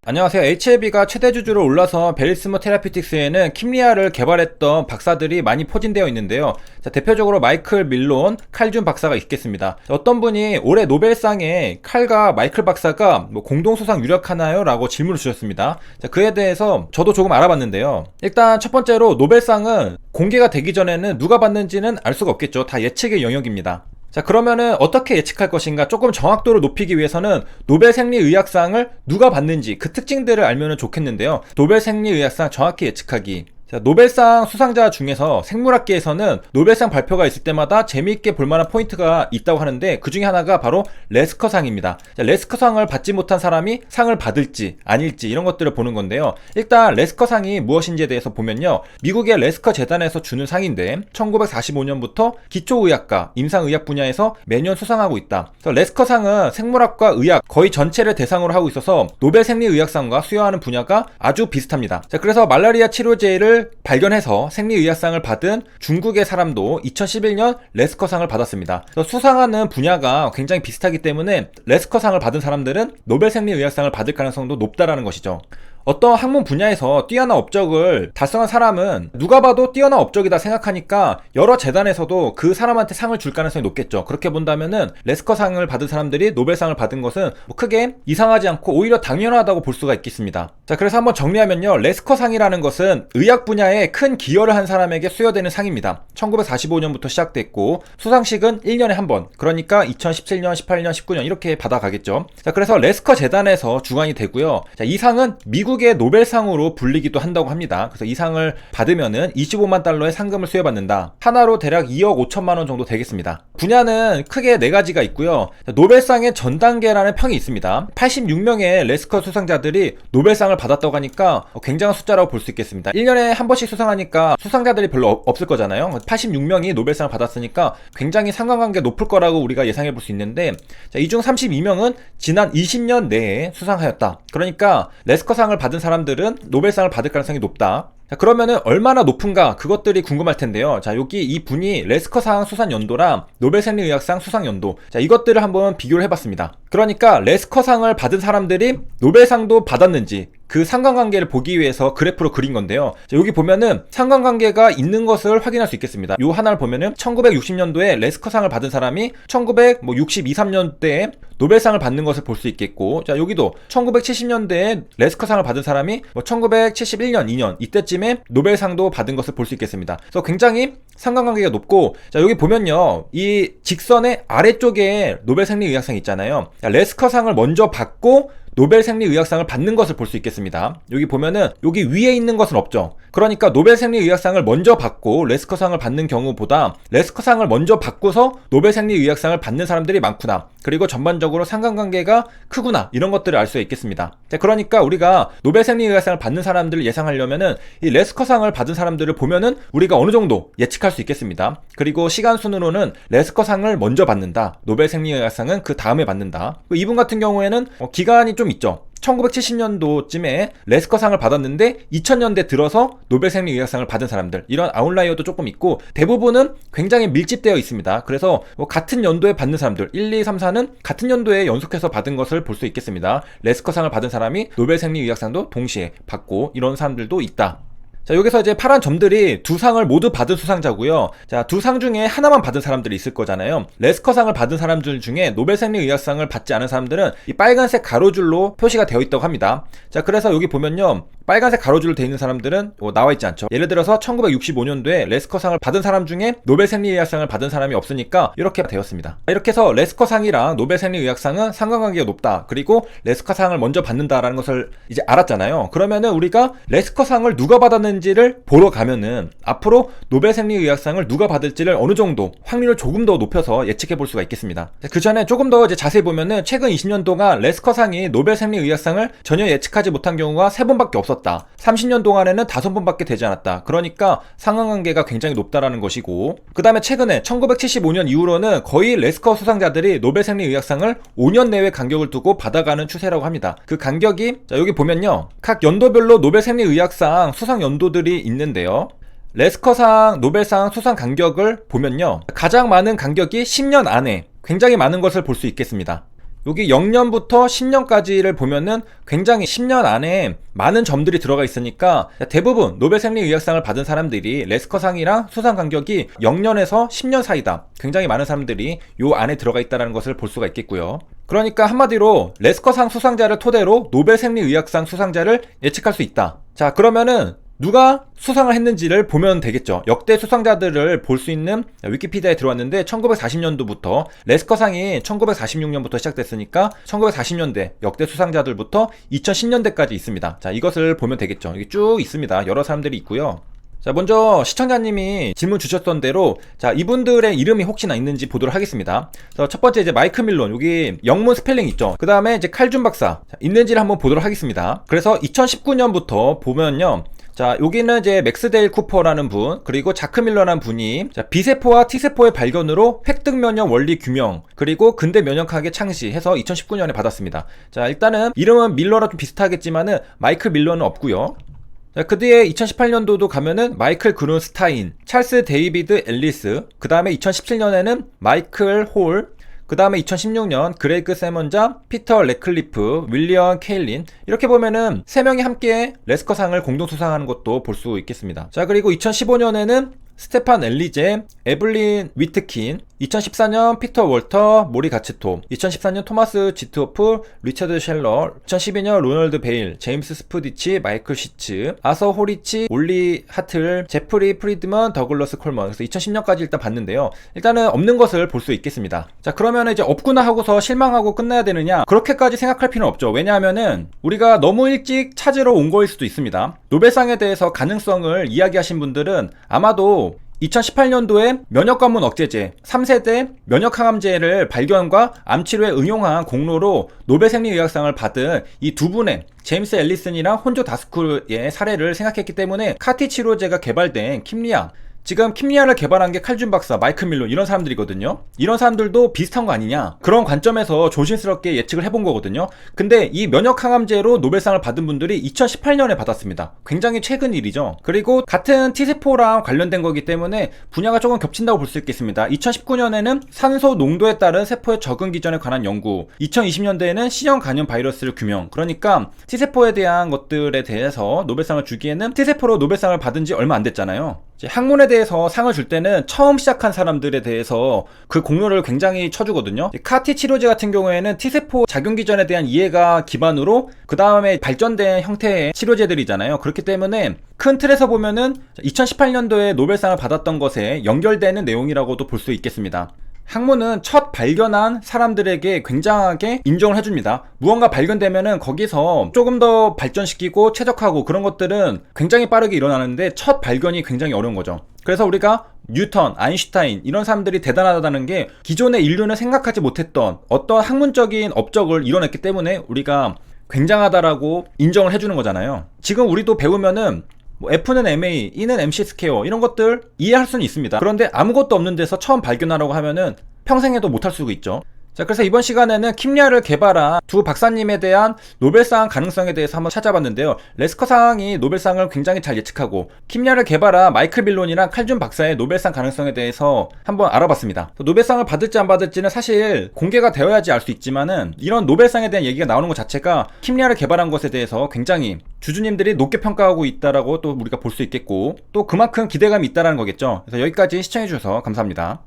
안녕하세요. HLB가 최대 주주로 올라서 베리스모 테라피틱스에는 킴리아를 개발했던 박사들이 많이 포진되어 있는데요. 자, 대표적으로 마이클 밀론, 칼준 박사가 있겠습니다. 자, 어떤 분이 올해 노벨상에 칼과 마이클 박사가 공동수상 유력하나요? 라고 질문을 주셨습니다. 자, 그에 대해서 저도 조금 알아봤는데요. 일단 첫 번째로 노벨상은 공개가 되기 전에는 누가 받는지는 알 수가 없겠죠. 다 예측의 영역입니다. 자, 그러면은 어떻게 예측할 것인가? 조금 정확도를 높이기 위해서는 노벨 생리의학상을 누가 받는지 그 특징들을 알면은 좋겠는데요. 노벨 생리의학상 정확히 예측하기. 자, 노벨상 수상자 중에서 생물학계에서는 노벨상 발표가 있을 때마다 재미있게 볼만한 포인트가 있다고 하는데 그 중에 하나가 바로 레스커상입니다. 자, 레스커상을 받지 못한 사람이 상을 받을지 아닐지 이런 것들을 보는 건데요. 일단 레스커상이 무엇인지에 대해서 보면요. 미국의 레스커 재단에서 주는 상인데 1945년부터 기초의학과, 임상의학 분야에서 매년 수상하고 있다. 그래서 레스커상은 생물학과 의학 거의 전체를 대상으로 하고 있어서 노벨 생리의학상과 수여하는 분야가 아주 비슷합니다. 자, 그래서 말라리아 치료제를 발견해서 생리의학상을 받은 중국의 사람도 2011년 레스커상을 받았습니다. 수상하는 분야가 굉장히 비슷하기 때문에 레스커상을 받은 사람들은 노벨 생리의학상을 받을 가능성도 높다라는 것이죠. 어떤 학문 분야에서 뛰어난 업적을 달성한 사람은 누가 봐도 뛰어난 업적이다 생각하니까 여러 재단에서도 그 사람한테 상을 줄 가능성이 높겠죠. 그렇게 본다면은 레스커상을 받은 사람들이 노벨상을 받은 것은 크게 이상하지 않고 오히려 당연하다고 볼 수가 있겠습니다. 자, 그래서 한번 정리하면요. 레스커상이라는 것은 의학 분야에 큰 기여를 한 사람에게 수여되는 상입니다. 1945년부터 시작됐고 수상식은 1년에 한 번, 그러니까 2017년, 18년, 19년 이렇게 받아가겠죠. 자, 그래서 레스커 재단에서 주관이 되고요. 자, 이 상은 미국의 노벨상으로 불리기도 한다고 합니다. 그래서 이 상을 받으면은 25만 달러의 상금을 수여받는다. 하나로 대략 2억 5천만 원 정도 되겠습니다. 분야는 크게 4가지가 있고요. 노벨상의 전 단계라는 평이 있습니다. 86명의 레스커 수상자들이 노벨상을 받았다고 하니까 굉장한 숫자라고 볼 수 있겠습니다. 1년에 한 번씩 수상하니까 수상자들이 별로 없을 거잖아요. 86명이 노벨상을 받았으니까 굉장히 상관관계 높을 거라고 우리가 예상해 볼 수 있는데, 이 중 32명은 지난 20년 내에 수상하였다. 그러니까 레스커상을 받은 사람들은 노벨상을 받을 가능성이 높다. 자, 그러면은 얼마나 높은가 그것들이 궁금할 텐데요. 자, 여기 이 분이 레스커상 수상 연도랑 노벨 생리의학상 수상 연도, 자, 이것들을 한번 비교를 해봤습니다. 그러니까 레스커상을 받은 사람들이 노벨상도 받았는지 그 상관관계를 보기 위해서 그래프로 그린 건데요. 자, 여기 보면은 상관관계가 있는 것을 확인할 수 있겠습니다. 요 하나를 보면은 1960년도에 레스커상을 받은 사람이 1962, 3년대에 노벨상을 받는 것을 볼 수 있겠고, 자, 여기도 1970년대에 레스커상을 받은 사람이 1971년, 2년 이때쯤에 노벨상도 받은 것을 볼 수 있겠습니다. 그래서 굉장히 상관관계가 높고, 자, 여기 보면요, 이 직선의 아래쪽에 노벨 생리의학상이 있잖아요. 자, 레스커상을 먼저 받고 노벨 생리의학상을 받는 것을 볼 수 있겠습니다. 여기 보면은 여기 위에 있는 것은 없죠. 그러니까 노벨 생리의학상을 먼저 받고 레스커상을 받는 경우보다 레스커상을 먼저 받고서 노벨 생리의학상을 받는 사람들이 많구나, 그리고 전반적으로 상관관계가 크구나, 이런 것들을 알 수 있겠습니다. 자, 그러니까 우리가 노벨 생리의학상을 받는 사람들을 예상하려면은 이 레스커상을 받은 사람들을 보면은 우리가 어느 정도 예측할 수 있겠습니다. 그리고 시간 순으로는 레스커상을 먼저 받는다, 노벨 생리의학상은 그 다음에 받는다. 이분 같은 경우에는 기간이 좀 있죠. 1970년도쯤에 레스커상을 받았는데 2000년대 들어서 노벨 생리의학상을 받은 사람들, 이런 아웃라이어도 조금 있고 대부분은 굉장히 밀집되어 있습니다. 그래서 같은 연도에 받는 사람들 1, 2, 3, 4는 같은 연도에 연속해서 받은 것을 볼 수 있겠습니다. 레스커상을 받은 사람이 노벨 생리의학상도 동시에 받고 이런 사람들도 있다. 자, 여기서 이제 파란 점들이 두 상을 모두 받은 수상자고요. 자, 두 상 중에 하나만 받은 사람들이 있을 거잖아요. 레스커상을 받은 사람들 중에 노벨 생리의학상을 받지 않은 사람들은 이 빨간색 가로줄로 표시가 되어 있다고 합니다. 자, 그래서 여기 보면요, 빨간색 가로줄로 되어 있는 사람들은 나와 있지 않죠. 예를 들어서 1965년도에 레스커상을 받은 사람 중에 노벨 생리의학상을 받은 사람이 없으니까 이렇게 되었습니다. 이렇게 해서 레스커상이랑 노벨 생리의학상은 상관관계가 높다, 그리고 레스커상을 먼저 받는다라는 것을 이제 알았잖아요. 그러면은 우리가 레스커상을 누가 받았는지를 보러 가면은 앞으로 노벨 생리의학상을 누가 받을지를 어느 정도 확률을 조금 더 높여서 예측해 볼 수가 있겠습니다. 그 전에 조금 더 이제 자세히 보면은 최근 20년 동안 레스커상이 노벨 생리의학상을 전혀 예측하지 못한 경우가 3번밖에 없었다. 30년 동안에는 5번밖에 되지 않았다. 그러니까 상관관계가 굉장히 높다라는 것이고, 그 다음에 최근에 1975년 이후로는 거의 레스커 수상자들이 노벨 생리의학상을 5년 내외 간격을 두고 받아가는 추세라고 합니다. 그 간격이, 자, 여기 보면요, 각 연도별로 노벨 생리의학상 수상 연도들이 있는데요. 레스커상, 노벨상 수상 간격을 보면요, 가장 많은 간격이 10년 안에 굉장히 많은 것을 볼 수 있겠습니다. 여기 0년부터 10년까지를 보면은 굉장히 10년 안에 많은 점들이 들어가 있으니까 대부분 노벨 생리의학상을 받은 사람들이 레스커상이랑 수상 간격이 0년에서 10년 사이다. 굉장히 많은 사람들이 요 안에 들어가 있다는 것을 볼 수가 있겠고요. 그러니까 한마디로 레스커상 수상자를 토대로 노벨 생리의학상 수상자를 예측할 수 있다. 자, 그러면은 누가 수상을 했는지를 보면 되겠죠. 역대 수상자들을 볼 수 있는 위키피디아에 들어왔는데 1940년도부터 레스커상이 1946년부터 시작됐으니까 1940년대 역대 수상자들부터 2010년대까지 있습니다. 자, 이것을 보면 되겠죠. 이게 쭉 있습니다. 여러 사람들이 있고요. 자, 먼저 시청자님이 질문 주셨던 대로 자, 이분들의 이름이 혹시나 있는지 보도록 하겠습니다. 그래서 첫 번째 이제 마이클 밀론, 여기 영문 스펠링 있죠. 그 다음에 이제 칼준 박사, 자, 있는지를 한번 보도록 하겠습니다. 그래서 2019년부터 보면요. 자, 여기는 이제 맥스데일 쿠퍼라는 분, 그리고 자크 밀러라는 분이 자, B세포와 T세포의 발견으로 획득 면역 원리 규명, 그리고 근대 면역학의 창시해서 2019년에 받았습니다. 자, 일단은 이름은 밀러랑 좀 비슷하겠지만은 마이클 밀러는 없고요. 자, 그 뒤에 2018년도도 가면은 마이클 그룬스타인, 찰스 데이비드 앨리스, 그 다음에 2017년에는 마이클 홀, 그 다음에 2016년 그레이크 세먼자, 피터 레클리프, 윌리엄 케일린, 이렇게 보면은 3명이 함께 레스커상을 공동 수상하는 것도 볼 수 있겠습니다. 자, 그리고 2015년에는 스테판 엘리제, 에블린 위트킨, 2014년 피터 월터, 모리 가츠토, 2014년 토마스 지트호프, 리처드 셸러, 2012년 로널드 베일, 제임스 스푸디치, 마이클 시츠, 아서 호리치, 올리 하틀, 제프리 프리드먼, 더글러스 콜먼. 그래서 2010년까지 일단 봤는데요. 일단은 없는 것을 볼 수 있겠습니다. 자, 그러면 이제 없구나 하고서 실망하고 끝나야 되느냐? 그렇게까지 생각할 필요는 없죠. 왜냐하면은 우리가 너무 일찍 찾으러 온 거일 수도 있습니다. 노벨상에 대해서 가능성을 이야기하신 분들은 아마도 2018년도에 면역관문 억제제 3세대 면역항암제를 발견과 암치료에 응용한 공로로 노벨 생리의학상을 받은 이 두 분의 제임스 앨리슨이랑 혼조 다스쿨의 사례를 생각했기 때문에 카티 치료제가 개발된 킴리아, 지금 킴리아를 개발한 게 칼준 박사, 마이클 밀론, 이런 사람들이거든요. 이런 사람들도 비슷한 거 아니냐, 그런 관점에서 조심스럽게 예측을 해본 거거든요. 근데 이 면역항암제로 노벨상을 받은 분들이 2018년에 받았습니다. 굉장히 최근 일이죠. 그리고 같은 T세포랑 관련된 거기 때문에 분야가 조금 겹친다고 볼 수 있겠습니다. 2019년에는 산소 농도에 따른 세포의 적응 기전에 관한 연구, 2020년대에는 C형 간염 바이러스를 규명. 그러니까 T세포에 대한 것들에 대해서 노벨상을 주기에는 T세포로 노벨상을 받은 지 얼마 안 됐잖아요. 학문에 대해서 상을 줄 때는 처음 시작한 사람들에 대해서 그 공로를 굉장히 쳐주거든요. 카티 치료제 같은 경우에는 T세포 작용 기전에 대한 이해가 기반으로 그 다음에 발전된 형태의 치료제들이잖아요. 그렇기 때문에 큰 틀에서 보면은 2018년도에 노벨상을 받았던 것에 연결되는 내용이라고도 볼 수 있겠습니다. 학문은 첫 발견한 사람들에게 굉장하게 인정을 해줍니다. 무언가 발견되면은 거기서 조금 더 발전시키고 최적화하고 그런 것들은 굉장히 빠르게 일어나는데 첫 발견이 굉장히 어려운 거죠. 그래서 우리가 뉴턴, 아인슈타인 이런 사람들이 대단하다는 게 기존의 인류는 생각하지 못했던 어떤 학문적인 업적을 이뤄냈기 때문에 우리가 굉장하다라고 인정을 해주는 거잖아요. 지금 우리도 배우면은 뭐 F는 MA, E는 MC 스퀘어 이런 것들 이해할 수는 있습니다. 그런데 아무것도 없는 데서 처음 발견하라고 하면은 평생 해도 못할 수가 있죠. 자, 그래서 이번 시간에는 킴리아를 개발한 두 박사님에 대한 노벨상 가능성에 대해서 한번 찾아봤는데요. 레스커상이 노벨상을 굉장히 잘 예측하고 킴리아를 개발한 마이클 밀론이랑 칼준 박사의 노벨상 가능성에 대해서 한번 알아봤습니다. 노벨상을 받을지 안 받을지는 사실 공개가 되어야지 알 수 있지만은 이런 노벨상에 대한 얘기가 나오는 것 자체가 킴리아를 개발한 것에 대해서 굉장히 주주님들이 높게 평가하고 있다라고 또 우리가 볼 수 있겠고 또 그만큼 기대감이 있다라는 거겠죠. 그래서 여기까지 시청해주셔서 감사합니다.